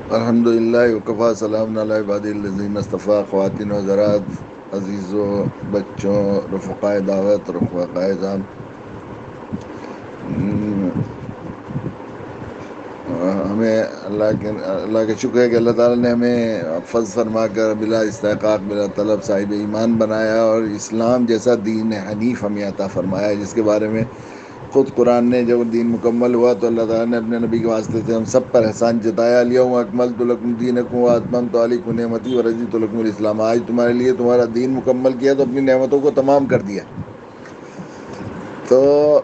الحمد للہ وقفہ سلام علی عبادی الذین اصطفیٰ. خواتین و حضرات، عزیزوں، بچوں، رفقائے دعوت، رفقائے ذام، ہمیں اللہ کے شکر ہے کہ اللہ تعالیٰ نے ہمیں فضل فرما کر بلا استحقاق بلا طلب صاحب ایمان بنایا، اور اسلام جیسا دین حنیف ہمیں عطا فرمایا ہے، جس کے بارے میں خود قرآن نے جب دین مکمل ہوا تو اللہ تعالیٰ نے اپنے نبی کے واسطے سے ہم سب پر احسان جتایا. الیوم اکملت لکم دینکم واتممت علیکم نعمتی ورضیت لکم الاسلام. آج تمہارے لیے تمہارا دین مکمل کیا تو اپنی نعمتوں کو تمام کر دیا. تو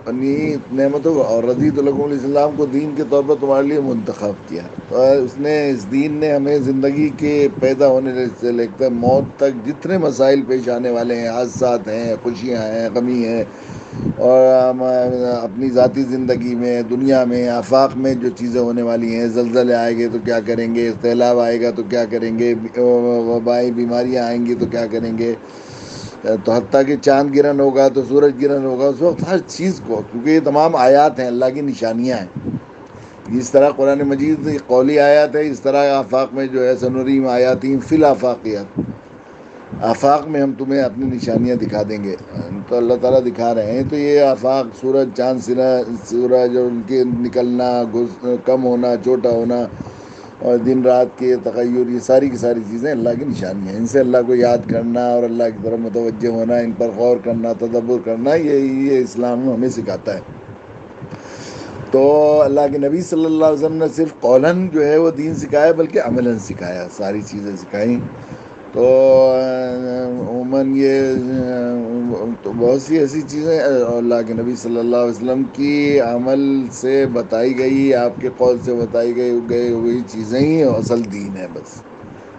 نعمتوں کو اور رضیت لکم الاسلام کو دین کے طور پر تمہارے لیے منتخب کیا. تو اس دین نے ہمیں زندگی کے پیدا ہونے سے لے کر موت تک جتنے مسائل پیش آنے والے ہیں، حادثات ہیں، خوشیاں ہیں، غمی ہیں، اور اپنی ذاتی زندگی میں، دنیا میں، آفاق میں جو چیزیں ہونے والی ہیں، زلزلے آئیں گے تو کیا کریں گے، سیلاب آئے گا تو کیا کریں گے، وبائی بیماریاں آئیں گی تو کیا کریں گے، تو حتیٰ کہ چاند گرہن ہوگا تو سورج گرہن ہوگا، اس وقت ہر چیز کو، کیونکہ یہ تمام آیات ہیں، اللہ کی نشانیاں ہیں. جس طرح قرآن مجید قولی آیات ہے، اس طرح آفاق میں جو ہے سنوریم آیاتیم فی الآفاقیات، آفاق میں ہم تمہیں اپنی نشانیاں دکھا دیں گے. تو اللہ تعالیٰ دکھا رہے ہیں. تو یہ آفاق، سورج، چاند، سورج اور ان کے نکلنا، کم ہونا، چھوٹا ہونا، اور دن رات کے تغیر، یہ ساری کی ساری چیزیں اللہ کی نشانی ہیں. ان سے اللہ کو یاد کرنا اور اللہ کی طرف متوجہ ہونا، ان پر غور کرنا، تدبر کرنا، یہ اسلام ہمیں سکھاتا ہے. تو اللہ کے نبی صلی اللہ علیہ وسلم نے صرف قولاً جو ہے وہ دین سکھایا، بلکہ عملاً سکھایا، ساری چیزیں سکھائیں. تو عموماً یہ تو بہت سی ایسی چیزیں اللہ کے نبی صلی اللہ علیہ وسلم کی عمل سے بتائی گئی، آپ کے قول سے بتائی گئی ہوئی چیزیں ہی اصل دین ہے. بس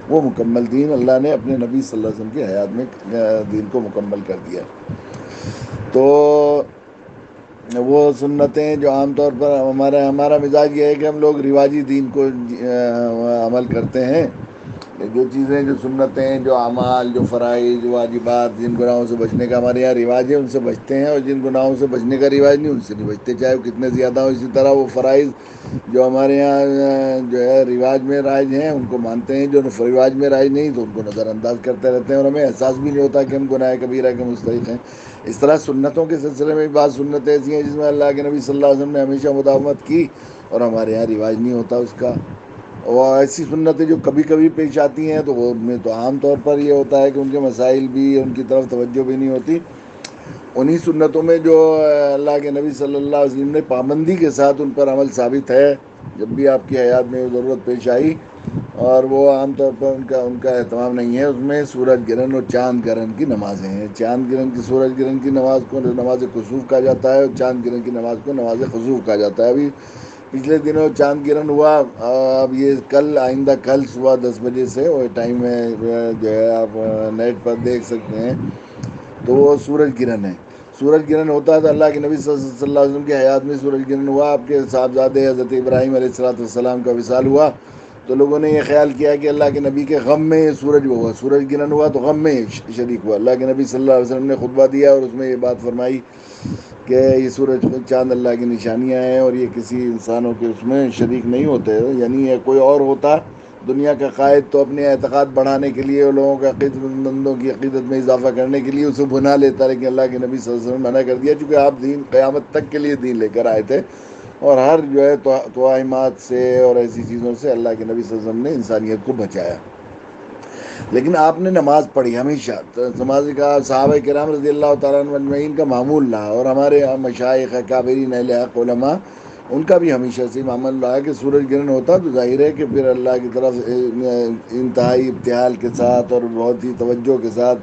وہ مکمل دین اللہ نے اپنے نبی صلی اللہ علیہ وسلم کی حیات میں دین کو مکمل کر دیا. تو وہ سنتیں جو عام طور پر ہمارا مزاج یہ ہے کہ ہم لوگ رواجی دین کو عمل کرتے ہیں. جو چیزیں، جو سنتیں، جو اعمال، جو فرائض، جو واجبات، جن گناہوں سے بچنے کا ہمارے یہاں رواج ہے، ان سے بچتے ہیں، اور جن گناہوں سے بچنے کا رواج نہیں، ان سے نہیں بچتے، چاہے وہ کتنے زیادہ ہو. اسی طرح وہ فرائض جو ہمارے یہاں جو ہے رواج میں رائج ہیں، ان کو مانتے ہیں، جو رواج میں رائج نہیں تو ان کو نظر انداز کرتے رہتے ہیں، اور ہمیں احساس بھی نہیں ہوتا کہ ہم گناہ کبیرہ کے مستحق ہیں. اس طرح سنتوں کے سلسلے میں بعض سنتیں ایسی ہیں جس میں اللہ کے نبی صلی اللہ علیہ وسلم نے ہمیشہ مداومت کی، اور ہمارے یہاں رواج نہیں ہوتا اس کا. اور ایسی سنتیں جو کبھی کبھی پیش آتی ہیں تو وہ ان میں تو عام طور پر یہ ہوتا ہے کہ ان کے مسائل بھی، ان کی طرف توجہ بھی نہیں ہوتی. انہی سنتوں میں جو اللہ کے نبی صلی اللہ علیہ وسلم نے پابندی کے ساتھ ان پر عمل ثابت ہے، جب بھی آپ کی حیات میں ضرورت پیش آئی، اور وہ عام طور پر ان کا اہتمام نہیں ہے. اس میں سورج گرہن اور چاند گرہن کی نمازیں ہیں. چاند گرہن کی، سورج گرہن کی نماز کو نماز کسوف کہا جاتا ہے، اور چاند گرہن کی نماز کو نماز خسوف کہا جاتا ہے. ابھی پچھلے دنوں چاند گرہن ہوا. اب یہ کل، آئندہ کل صبح 10 بجے سے وہ ٹائم میں جو ہے آپ نیٹ پر دیکھ سکتے ہیں. تو وہ سورج گرہن ہے. سورج گرہن ہوتا ہے تو اللہ کے نبی صلی اللہ علیہ وسلم کی حیات میں سورج گرہن ہوا. آپ کے صاحبزادے حضرت ابراہیم علیہ الصلوۃ والسلام کا وصال ہوا، تو لوگوں نے یہ خیال کیا کہ اللہ کے نبی کے غم میں سورج ہوا، سورج گرہن ہوا تو غم میں شریک ہوا. اللہ کے نبی صلی اللہ علیہ وسلم نے خطبہ دیا اور اس میں یہ بات فرمائی کہ یہ سورج، چاند اللہ کی نشانیاں ہیں، اور یہ کسی انسانوں کے اس میں شریک نہیں ہوتے. یعنی یہ کوئی اور ہوتا دنیا کا قائد تو اپنے اعتقاد بڑھانے کے لیے اور لوگوں کے عقیدت مندوں کی عقیدت میں اضافہ کرنے کے لیے اسے بنا لیتا، لیکن اللہ کے نبی صلی اللہ علیہ وسلم نے منع کر دیا، چونکہ آپ دین قیامت تک کے لیے دین لے کر آئے تھے، اور ہر جو ہے توہمات سے اور ایسی چیزوں سے اللہ کے نبی صلی اللہ علیہ وسلم نے انسانیت کو بچایا. لیکن آپ نے نماز پڑھی ہمیشہ. نماز کا صحابہ کرام رضی اللہ تعالیٰ عنہ اجمعین کا معمول رہا، اور ہمارے مشائخ اکابرین اہل حق علماء ان کا بھی ہمیشہ سے معمول رہا کہ سورج گرہن ہوتا تو ظاہر ہے کہ پھر اللہ کی طرف انتہائی ابتہال کے ساتھ اور بہت ہی توجہ کے ساتھ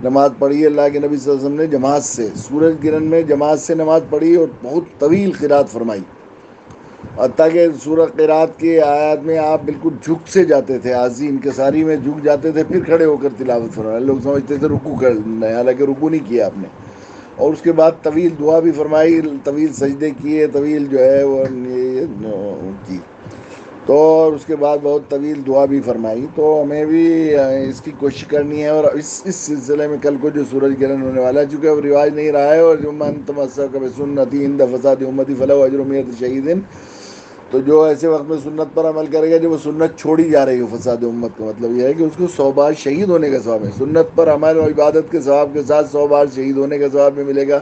نماز پڑھی. اللہ کے نبی صلی اللہ علیہ وسلم نے جماعت سے سورج گرہن میں جماعت سے نماز پڑھی، اور بہت طویل قرات فرمائی. حتیٰ کہ سورۃ قرات کی آیات میں آپ بالکل جھک سے جاتے تھے، عاجزی انکساری میں جھک جاتے تھے، پھر کھڑے ہو کر تلاوت فرمایا. لوگ سمجھتے تھے رکوع کر، حالانکہ رکوع نہیں کیا آپ نے. اور اس کے بعد طویل دعا بھی فرمائی، طویل سجدے کیے، طویل جو ہے وہ کی. تو اس کے بعد بہت طویل دعا بھی فرمائی. تو ہمیں بھی اس کی کوشش کرنی ہے. اور اس سلسلے میں کل کو جو سورج گرہن ہونے والا ہے، چونکہ اب رواج نہیں رہا ہے، اور جو من تمسک بسنتی عند فساد امتی فلہ اجر 100 شہید، تو جو ایسے وقت میں سنت پر عمل کرے گا جب وہ سنت چھوڑی جا رہی ہو فساد امت کا مطلب یہ ہے کہ اس کو 100 بار شہید ہونے کا ثواب ہے. سنت پر عمل اور عبادت کے ثواب کے ساتھ 100 بار شہید ہونے کا ثواب بھی ملے گا.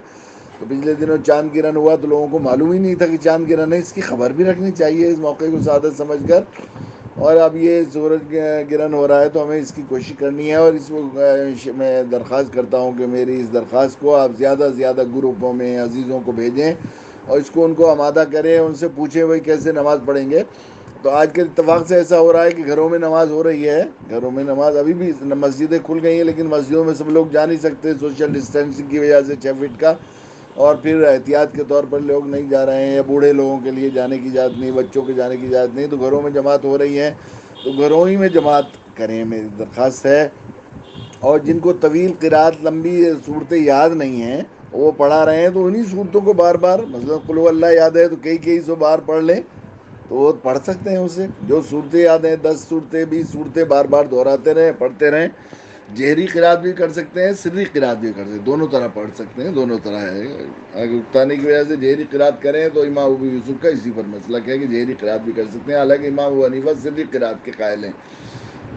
تو پچھلے دنوں چاند گرہن ہوا تو لوگوں کو معلوم ہی نہیں تھا کہ چاند گرہن ہے. اس کی خبر بھی رکھنی چاہیے اس موقع کو سعادت سمجھ کر. اور اب یہ سورج گرہن ہو رہا ہے تو ہمیں اس کی کوشش کرنی ہے. اور اس میں درخواست کرتا ہوں کہ میری اس درخواست کو آپ زیادہ سے زیادہ گروپوں میں عزیزوں کو بھیجیں اور اس کو ان کو آمادہ کریں. ان سے پوچھیں بھائی کیسے نماز پڑھیں گے. تو آج کے اتفاق سے ایسا ہو رہا ہے کہ گھروں میں نماز ہو رہی ہے. گھروں میں نماز ابھی بھی مسجدیں کھل گئی ہیں لیکن مسجدوں میں سب لوگ جا نہیں سکتے سوشل ڈسٹینسنگ کی وجہ سے 6 فٹ کا. اور پھر احتیاط کے طور پر لوگ نہیں جا رہے ہیں. یا بوڑھے لوگوں کے لیے جانے کی اجازت نہیں, بچوں کے جانے کی اجازت نہیں. تو گھروں میں جماعت ہو رہی ہے تو گھروں ہی میں جماعت کریں میری درخواست ہے. اور جن کو طویل قرات لمبی صورتیں یاد نہیں ہیں وہ پڑھا رہے ہیں تو انہیں صورتوں کو بار بار مثلا قل هو اللہ یاد ہے تو کئی سو بار پڑھ لیں تو وہ پڑھ سکتے ہیں. اسے جو صورتیں یاد ہیں 10 صورتیں 20 صورتیں بار بار دہراتے رہیں پڑھتے رہیں. جہری قرات بھی کر سکتے ہیں, سری قرات بھی کر سکتے ہیں, دونوں طرح پڑھ سکتے ہیں. دونوں طرح ہے. اگر اکتانے کی وجہ سے جہری قرات کریں تو امام ابو یوسف کا اسی پر مسلک ہے کہ جہری قرات بھی کر سکتے ہیں. حالانکہ امام ابو حنیفہ سری قرات کے قائل ہیں.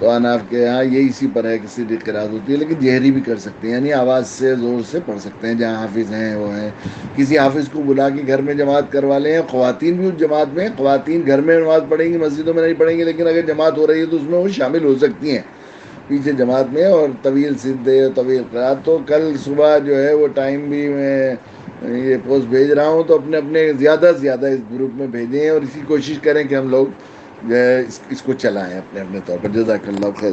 تو احناف کے یہاں یہ اسی پر ہے کہ سری قرات ہوتی ہے لیکن جہری بھی کر سکتے ہیں, یعنی آواز سے زور سے پڑھ سکتے ہیں. جہاں حافظ ہیں وہ ہیں, کسی حافظ کو بلا کے گھر میں جماعت کروا لیں. خواتین بھی اس جماعت میں, خواتین گھر میں نماز پڑھیں گی مسجدوں میں نہیں پڑھیں گی لیکن اگر جماعت ہو رہی ہے تو اس میں وہ شامل ہو سکتی ہیں پیچھے جماعت میں. اور طویل سدھے طویل قرات. تو کل صبح جو ہے وہ ٹائم بھی میں یہ پوسٹ بھیج رہا ہوں تو اپنے اپنے زیادہ سے زیادہ اس گروپ میں بھیجیں اور اسی کوشش کریں کہ ہم لوگ جو ہے اس کو چلائیں اپنے اپنے طور پر. جزاک اللہ خیر.